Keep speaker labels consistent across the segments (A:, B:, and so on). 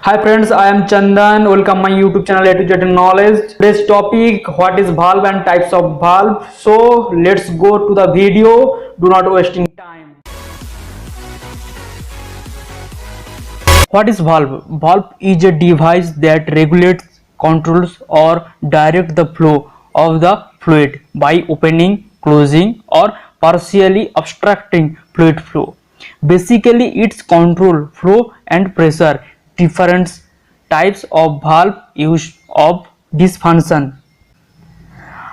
A: Hi friends, I am Chandan. Welcome my YouTube channel A to Z Knowledge. Today's topic: what is valve and types of valve. So let's go to the video. Do not wasting time. What is valve? Valve is a device that regulates, controls, or directs the flow of the fluid by opening, closing, or partially obstructing fluid flow. Basically, it's control flow and pressure. Different types of valve use of this function.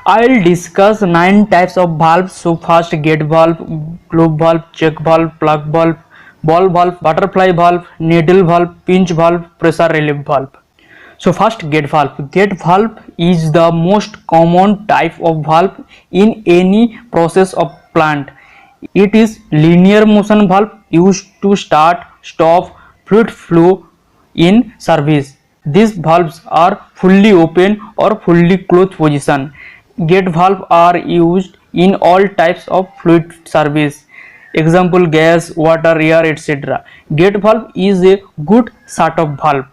A: I'll discuss 9 types of valves. So first, gate valve, globe valve, check valve, plug valve, ball valve, butterfly valve, needle valve, pinch valve, pressure relief valve. So first, gate valve. Gate valve is the most common type of valve in any process of plant. It is linear motion valve used to start, stop fluid flow in service. These valves are fully open or fully closed position. Gate valves are used in all types of fluid service. Example: gas, water, air, etc. Gate valve is a good shut-off valve.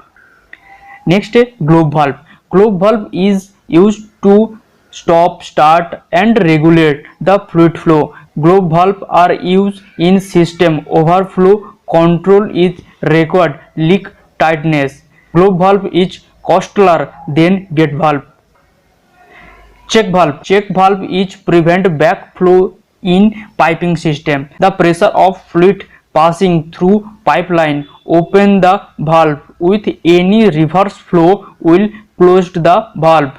A: Next, globe valve. Globe valve is used to stop, start, and regulate the fluid flow. Globe valve are used in system overflow control is required leak tightness. Globe valve is costlier than gate valve. Check valve. Check valve is prevent backflow in piping system. The pressure of fluid passing through pipeline open the valve with any reverse flow will close the valve.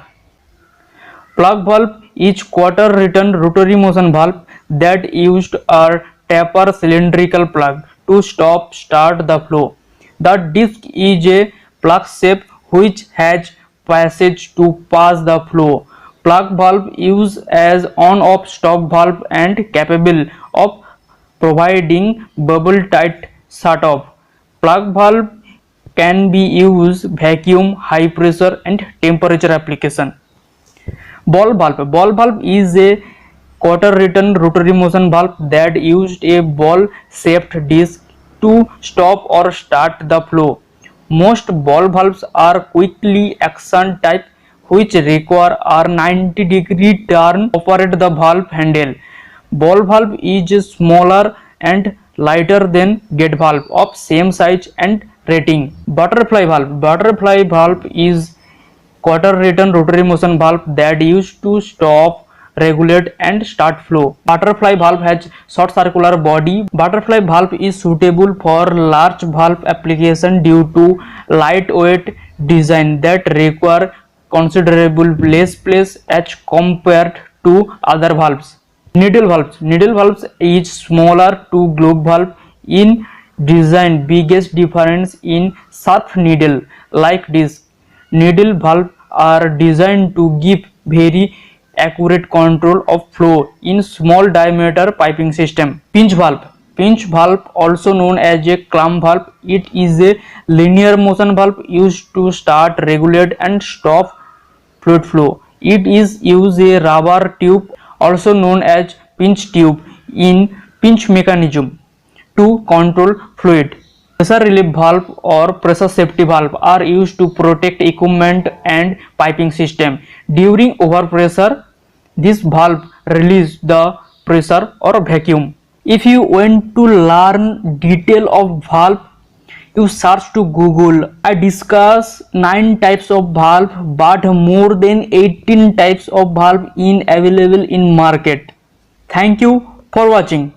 A: Plug valve is quarter return rotary motion valve that used a taper cylindrical plug to stop start the flow. The disc is a plug shape which has passage to pass the flow. Plug valve used as on-off stop valve and capable of providing bubble tight shut-off. Plug valve can be used vacuum, high pressure and temperature application. Ball valve. Ball valve is a quarter return rotary motion valve that used a ball shaped disc to stop or start the flow. Most ball valves are quickly action type which require a 90-degree turn to operate the valve handle. Ball valve is smaller and lighter than gate valve of same size and rating. Butterfly valve. Butterfly valve is quarter return rotary motion valve that used to stop, regulate and start flow. Butterfly valve has short circular body. Butterfly valve is suitable for large valve application due to lightweight design that require considerable less space as compared to other valves. Needle valves. Needle valves is smaller to globe valve in design. Biggest difference in sharp needle like disc. Needle valve are designed to give very accurate control of flow in small diameter piping system. Pinch valve. Pinch valve, also known as a clamp valve, it is a linear motion valve used to start, regulate and stop fluid flow. It is use a rubber tube, also known as pinch tube, in pinch mechanism to control fluid. Pressure relief valve or pressure safety valve are used to protect equipment and piping system. During overpressure, this valve release the pressure or vacuum. If you want to learn detail of valve, you search to Google. I discuss 9 types of valve, but more than 18 types of valve in available in market. Thank you for watching.